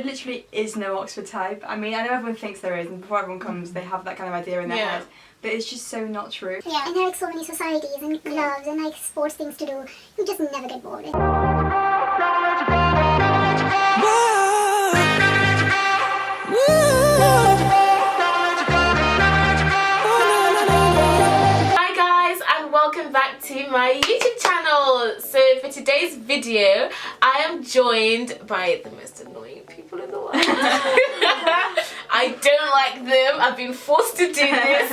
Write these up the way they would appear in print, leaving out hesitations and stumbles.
literally is no Oxford type. I mean, I know everyone thinks there is, and before everyone comes, they have that kind of idea in their head. But it's just so not true. Yeah, and there are like so many societies and clubs and like sports things to do. You just never get bored. Hi guys, and welcome back to my YouTube channel. So for today's video, I am joined by the most annoying people in the world. I don't like them. I've been forced to do this.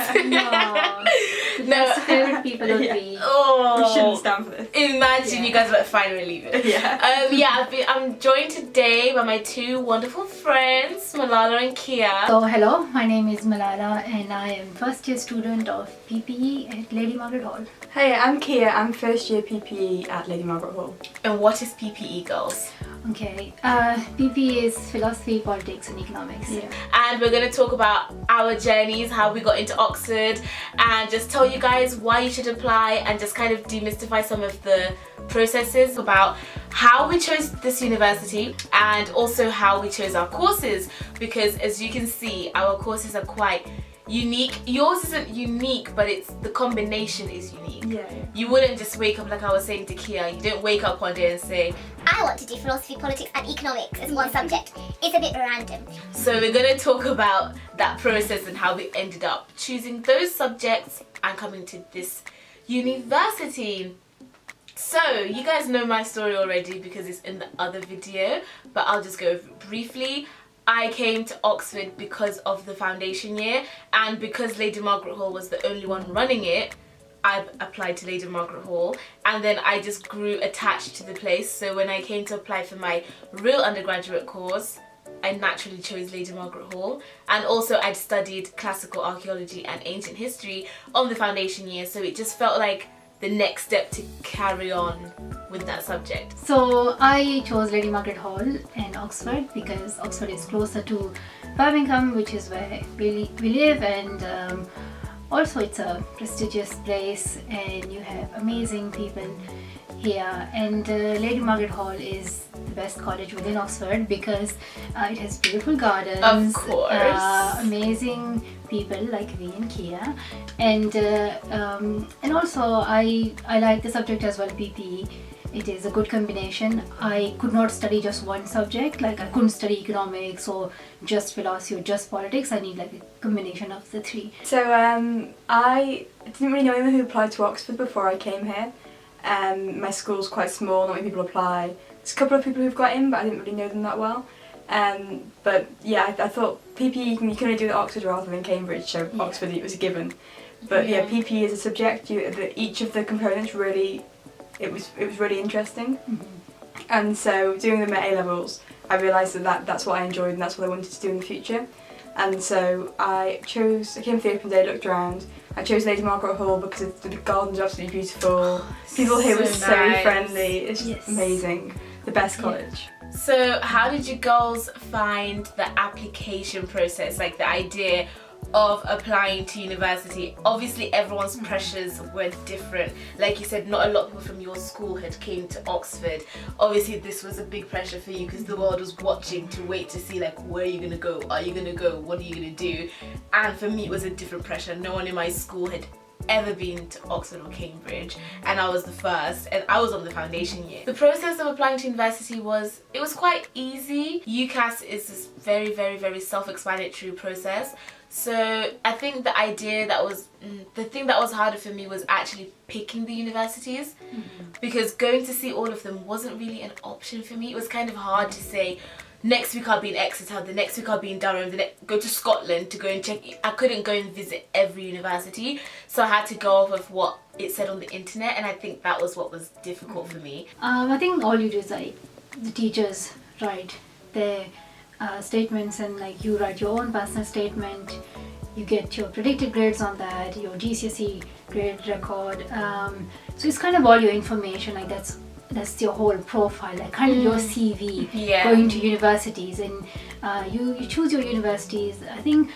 No, favorite people would be. Oh, we shouldn't stand for this. Imagine you guys were finally leave it. I'm joined today by my two wonderful friends, Malala and Kia. So hello, my name is Malala and I am first year student of PPE at Lady Margaret Hall. Hey, I'm Kia. I'm first year PPE at Lady Margaret Hall. And what is PPE, girls? Okay, PPE is philosophy, politics and economics. Yeah. And we're going to talk about our journeys, how we got into Oxford, and just tell you guys why you should apply and just kind of demystify some of the processes about how we chose this university and also how we chose our courses, because as you can see, our courses are quite unique. Yours isn't unique, but it's the combination is unique. Yeah. You wouldn't just wake up, like I was saying to Kia, you don't wake up one day and say, I want to do philosophy, politics and economics as one subject. It's a bit random. So we're going to talk about that process and how we ended up choosing those subjects and coming to this university. So you guys know my story already because it's in the other video, but I'll just go over it briefly. I came to Oxford because of the foundation year, and because Lady Margaret Hall was the only one running it, I applied to Lady Margaret Hall, and then I just grew attached to the place. So when I came to apply for my real undergraduate course, I naturally chose Lady Margaret Hall, and also I'd studied classical archaeology and ancient history on the foundation year, so it just felt like the next step to carry on with that subject. So I chose Lady Margaret Hall in Oxford because Oxford is closer to Birmingham, which is where we live, and also it's a prestigious place and you have amazing people here, and Lady Margaret Hall is the best college within Oxford because it has beautiful gardens, of course, amazing people like me and Kia, and also I like the subject as well, PPE. It is a good combination. I could not study just one subject, like I couldn't study economics or just philosophy or just politics. I need like a combination of the three. So I didn't really know anyone who applied to Oxford before I came here. My school's quite small, not many people apply. There's a couple of people who've got in, but I didn't really know them that well. But yeah, I thought PPE you can only do it at Oxford rather than Cambridge, so Oxford it was a given. But yeah, PPE is a subject. Each of the components really, it was really interesting. And so doing them at A-levels, I realised that's what I enjoyed and that's what I wanted to do in the future. And so I came to the open day, looked around. I chose Lady Margaret Hall because the gardens are absolutely beautiful. People here were so friendly. It's just amazing. The best college. So how did you girls find the application process, like the idea of applying to university? Obviously everyone's pressures were different. Like you said, not a lot of people from your school had came to Oxford. Obviously this was a big pressure for you because the world was watching to wait to see like, where are you gonna go? Are you gonna go? What are you gonna do? And for me it was a different pressure. No one in my school had ever been to Oxford or Cambridge, and I was the first, and I was on the foundation year. The process of applying to university was quite easy. Ucas is this very, very, very self-explanatory process. So I think the thing that was harder for me was actually picking the universities, because going to see all of them wasn't really an option for me. It was kind of hard to say, next week I'll be in Exeter, the next week I'll be in Durham, go to Scotland to go and check. I couldn't go and visit every university, so I had to go off of what it said on the internet, and I think that was what was difficult for me. I think all you do is like the teachers write their statements, and like you write your own personal statement. You get your predicted grades on that, your GCSE grade record. So it's kind of all your information, like that's your whole profile, like kind of your CV going to universities, and you choose your universities. I think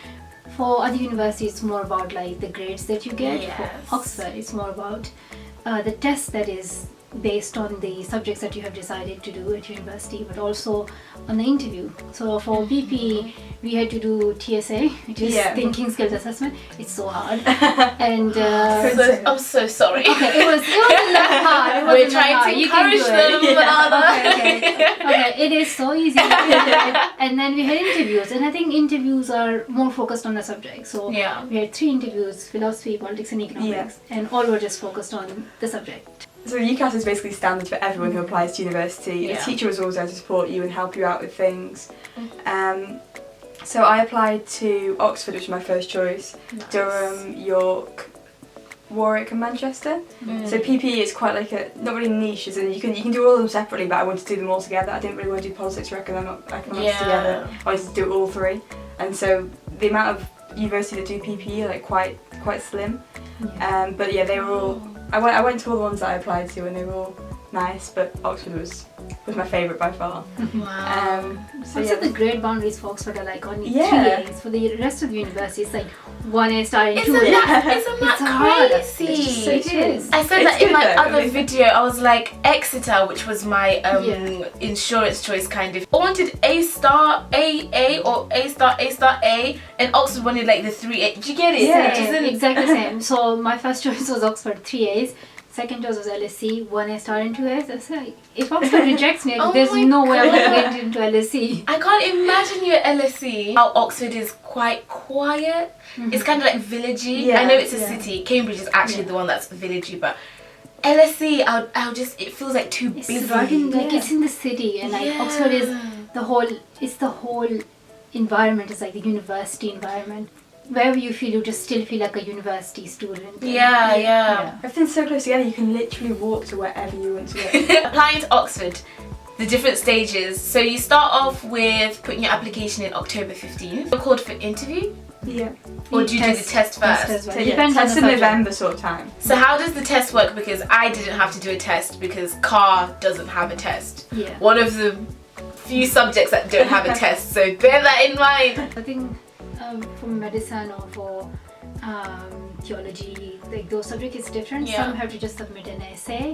for other universities it's more about like the grades that you get. For Oxford it's more about the test that is based on the subjects that you have decided to do at university, but also on the interview. So for PP, we had to do TSA, which is thinking skills assessment. It's so hard, and I'm so sorry. okay, it was not hard. We're trying to encourage them, Okay, it is so easy. And then we had interviews, and I think interviews are more focused on the subject. So Yeah. we had 3 interviews: philosophy, politics, and economics, and all were just focused on the subject. So Ucas is basically standard for everyone who applies to university. Yeah. The teacher was always there to support you and help you out with things. So I applied to Oxford, which was my first choice, Durham, York, Warwick and Manchester. So PP is quite like a, not really niche, as in you can do all of them separately, but I wanted to do them all together. I didn't really want to do politics or economics together. I wanted to do all 3. And so the amount of universities that do PP are like quite slim. But yeah, they were all, I went to all the ones that I applied to and they were all nice, but Oxford was my favourite by far. Wow. So the grade boundaries for Oxford are like only 3 A's. For the rest of the university, it's like 1 A star and 2 A's. Isn't that crazy? It is. I said that in my other video. I was like Exeter, which was my insurance choice kind of. I wanted A star, A, or A star, A, and Oxford wanted like the 3 A. Did you get it? Yeah, exactly the same. So my first choice was Oxford, 3 A's. Second choice was LSE, 1 A star and 2 A's. I was like, if Oxford rejects me, there's no way I'm going to get into LSE. I can't imagine you at LSE. How Oxford is quite quiet. It's kind of like villagey. I know it's a city. Cambridge is actually the one that's villagey, but LSE, I'll just, it feels like too busy. It's in the city, and like Oxford is the whole environment is like the university environment. Wherever you feel, you just still feel like a university student. Yeah. Everything's so close together, you can literally walk to wherever you want to go. Applying to Oxford, the different stages. So you start off with putting your application in October 15th. You're called for interview? Yeah. Or do you do the test first? So test in November sort of time. So how does the test work? Because I didn't have to do a test because CAR doesn't have a test. Yeah. One of the few subjects that don't have a test, so bear that in mind. I think for medicine or for theology, like those subjects is different. Some have to just submit an essay.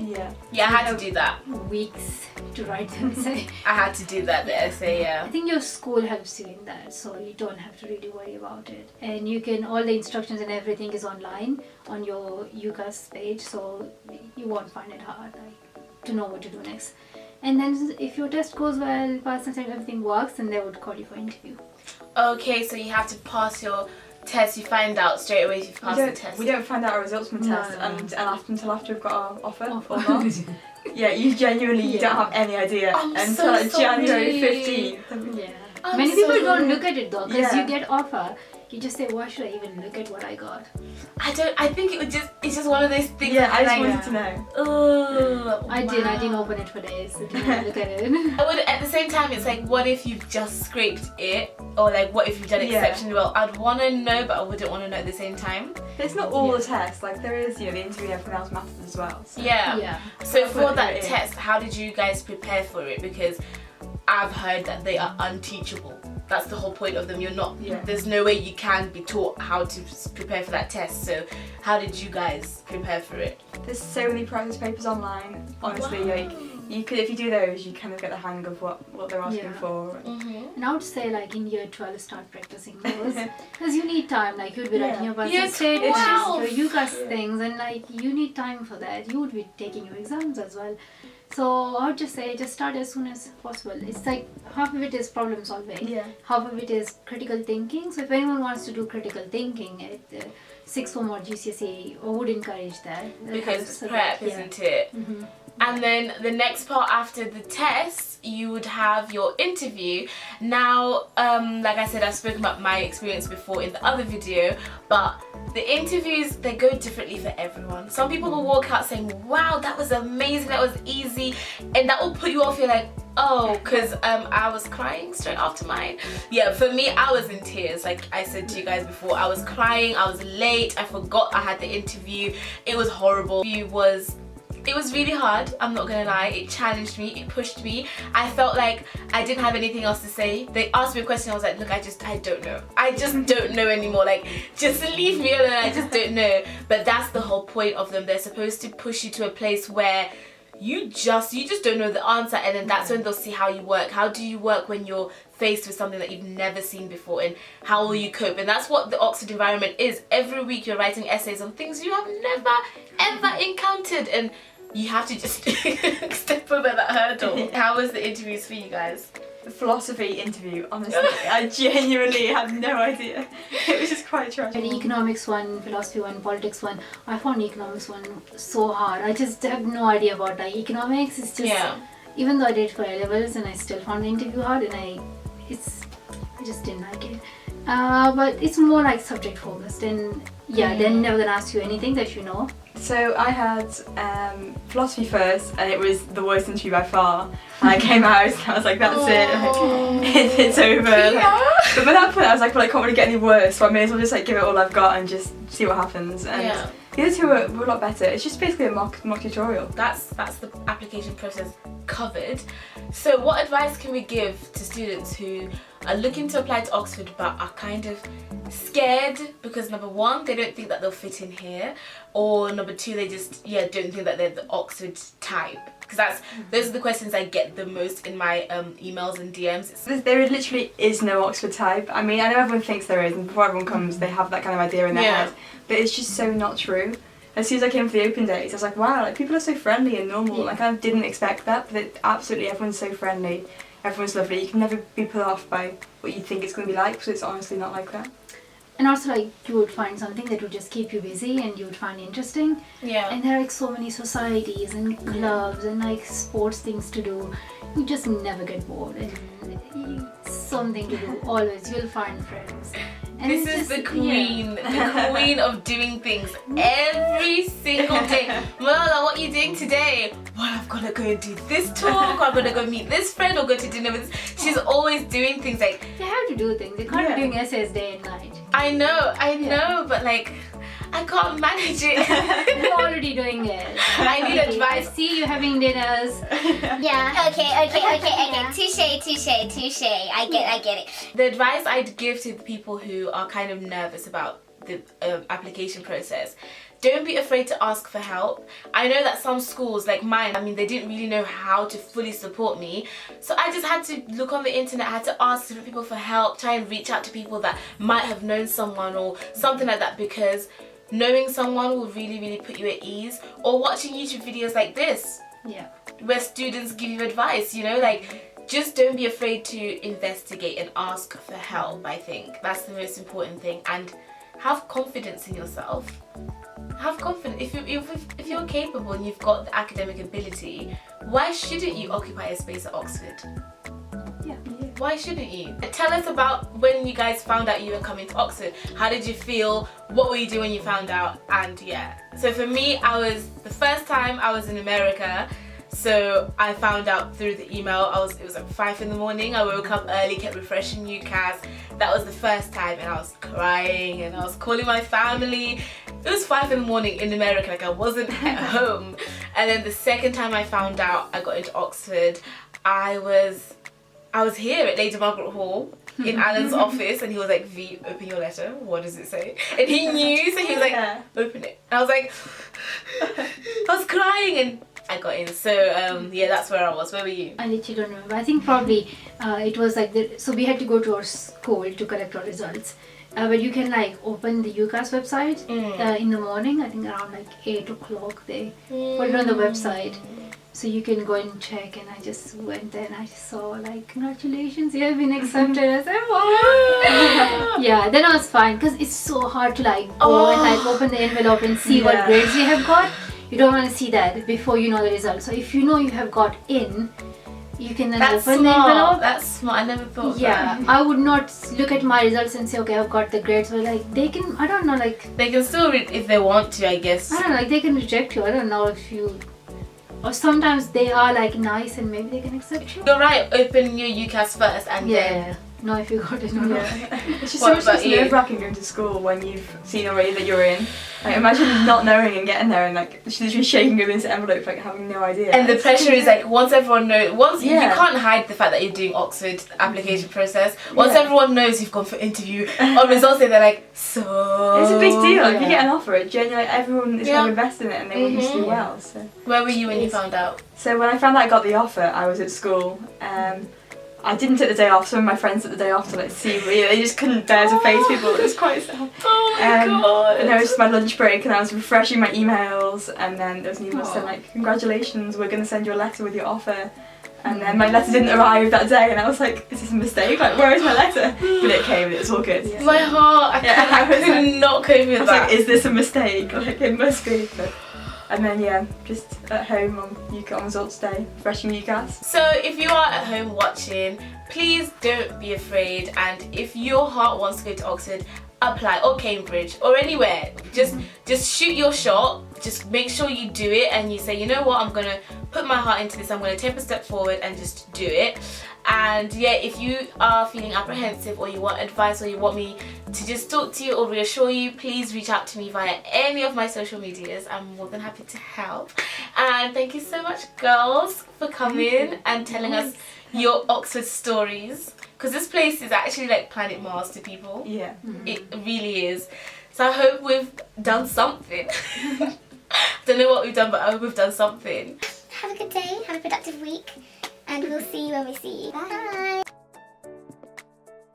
Yeah, I had to do that. Weeks to write an essay. I had to do that, the essay, I think your school helps you in that, so you don't have to really worry about it. And you can, all the instructions and everything is online on your Ucas page, so you won't find it hard to know what to do next. And then if your test goes well, pass and everything works, then they would call you for interview. Okay, so you have to pass your test. You find out straight away if you've passed the test. We don't find out our results from the test until after we've got our offer or not. Yeah, you genuinely don't have any idea until like January 15th. Many people don't look at it though, because you get offer. You just say, why should I even look at what I got? I think it's just one of those things. Yeah, I just wanted to know. Oh, I didn't open it for days. I didn't look at it. I would, at the same time, it's like, what if you've just scraped it? Or like, what if you've done exceptionally well? I'd want to know, but I wouldn't want to know at the same time. But it's not all the tests, like there is, the interview and everything else matters as well. So. So for that test, how did you guys prepare for it? Because I've heard that they are unteachable. That's the whole point of them. You're not, there's no way you can be taught how to prepare for that test. So how did you guys prepare for it? There's so many practice papers online. Honestly, like you could, if you do those, you kind of get the hang of what they're asking for. And I would say like in year 12 start practicing those, because you need time. Like you'd be writing your personal statements, your Ucas things, and like you need time for that. You would be taking your exams as well. So I would just say, just start as soon as possible. It's like half of it is problem solving, half of it is critical thinking. So if anyone wants to do critical thinking at sixth form or GCSE, I would encourage that. Because it's prep, isn't it? And then the next part after the test, you would have your interview. Now, like I said, I've spoken about my experience before in the other video, but the interviews, they go differently for everyone. Some people will walk out saying, wow, that was amazing, that was easy, and that will put you off. You're like, oh, because I was crying straight after mine. Yeah, for me, I was in tears. Like I said to you guys before, I was crying, I was late, I forgot I had the interview. It was horrible. It was really hard, I'm not gonna lie. It challenged me, it pushed me. I felt like I didn't have anything else to say. They asked me a question, I was like, look, I don't know. I just don't know anymore. Like, just leave me alone, I just don't know. But that's the whole point of them. They're supposed to push you to a place where you just don't know the answer, and then that's when they'll see how you work. How do you work when you're faced with something that you've never seen before, and how will you cope? And that's what the Oxford environment is. Every week you're writing essays on things you have never ever encountered, and you have to just step over that hurdle. How was the interviews for you guys? The philosophy interview, honestly, I genuinely had no idea. It was just quite tragic. The economics one, philosophy one, politics one. I found economics one so hard. I just have no idea about that. Economics is just, even though I did for A levels, and I still found the interview hard, and I just didn't like it. But it's more like subject focused, and then never gonna ask you anything that you know. So I had philosophy first, and it was the worst interview by far. And I came out and I was like, that's it, like, it's over. But by that point I was like, well, I can't really get any worse, so I may as well just like give it all I've got and just see what happens. And the other two were a lot better. It's just basically a mock tutorial. That's the application process covered. So what advice can we give to students who are looking to apply to Oxford but are kind of scared because number one, they don't think that they'll fit in here, or number two, they just don't think that they're the Oxford type? Because those are the questions I get the most in my emails and DMs. There literally is no Oxford type. I mean, I know everyone thinks there is, and before everyone comes they have that kind of idea in their head, but it's just so not true. As soon as I came for the open days, I was like, wow, like people are so friendly and normal. Like, I didn't expect that, but absolutely everyone's so friendly, everyone's lovely. You can never be put off by what you think it's going to be like, because it's honestly not like that. And also, like, you would find something that would just keep you busy and you would find interesting. Yeah. And there are like so many societies and clubs and like sports things to do. You just never get bored, and something to do always. You'll find friends. And this is the queen, the queen of doing things every single day. Well, what are you doing today? Well, I've got to go and do this talk, or I'm going to go meet this friend, or go to dinner with this. She's always doing things like... They have to do things. They can't be doing essays day and night. I know, but like, I can't manage it. You're already doing it. I need advice. I see you having dinners. Yeah. Okay. Touche. I get it. The advice I'd give to the people who are kind of nervous about the application process: don't be afraid to ask for help. I know that some schools like mine, I mean, they didn't really know how to fully support me, so I just had to look on the internet. I had to ask different people for help, try and reach out to people that might have known someone or something like that, because knowing someone will really, really put you at ease. Or watching YouTube videos like this, where students give you advice, you know, like, just don't be afraid to investigate and ask for help. I think that's the most important thing. And have confidence in yourself. Have confidence. If you're capable and you've got the academic ability, why shouldn't you occupy a space at Oxford? Why shouldn't you? Tell us about when you guys found out you were coming to Oxford. How did you feel? What were you doing when you found out? And so for me, the first time I was in America. So I found out through the email. It was like 5 in the morning. I woke up early, kept refreshing Ucas. That was the first time, and I was crying and I was calling my family. It was 5 in the morning in America, like I wasn't at home. And then the second time I found out I got into Oxford, I was here at Lady Margaret Hall in Alan's office, and he was like, V, open your letter. What does it say? And he knew, so he was like, open it. And I was like, I was crying, and I got in. So that's where I was. Where were you? I literally don't remember. I think probably it was like so we had to go to our school to collect our results. But you can like open the Ucas website in the morning. I think around like 8 o'clock they put it on the website. So you can go and check, and I just went there and I just saw like, congratulations, you have been accepted. I said, wow. Then I was fine, because it's so hard to like go and like open the envelope and see what grades you have got. You don't want to see that before you know the result. So if you know you have got in, you can then open the envelope. That's smart. I never thought of that. I would not look at my results and say, okay, I've got the grades. But like they can, I don't know, like they can still read if they want to, I guess. I don't know, like they can reject you. I don't know if you, or sometimes they are like nice and maybe they can accept you. You're right. Open your Ucas first, and then know if you got it or not. Yeah. It's just What so much about you? nerve-wracking going to school when you've seen already that you're in. Like, imagine not knowing and getting there and like literally shaking over this envelope, like having no idea. And the pressure is like once everyone knows, you Yeah. can't hide the fact that you're doing Oxford application process. Once Yeah. everyone knows you've gone for interview on results day, they're like, so. It's a big deal. Like, if you Yeah. get an offer, genuinely everyone is Yeah. kind of invested in it and they want you to do Mhm. well. So. Where were you when you found out? So when I found out I got the offer, I was at school. I didn't take the day off. Some of my friends took the day off to like see me. They just couldn't bear to face people. It was quite sad. Oh my god. And it was just my lunch break, and I was refreshing my emails, and then there was an email Aw. saying like, "Congratulations, we're going to send you a letter with your offer." And then my letter didn't arrive that day, and I was like, "Is this a mistake? Like, where is my letter?" But it came, and it was all good. So My heart, I could not cope with I was that. like, "Is this a mistake? Like, it must be." But, and then yeah, just at home on results day, refreshing Ucas. So if you are at home watching, please don't be afraid, and if your heart wants to go to Oxford, apply, or Cambridge, or anywhere. Just shoot your shot. Just make sure you do it, and you say, you know what, I'm gonna put my heart into this. I'm gonna take a step forward and just do it. And yeah, if you are feeling apprehensive, or you want advice, or you want me to just talk to you or reassure you, please reach out to me via any of my social medias. I'm more than happy to help. And thank you so much, girls, for coming and telling us your Oxford stories, because this place is actually like Planet Mars to people. Yeah. It really is. So I hope we've done something. Don't know what we've done, but I hope we've done something. Have a good day, have a productive week, and we'll see you when we see you. Bye.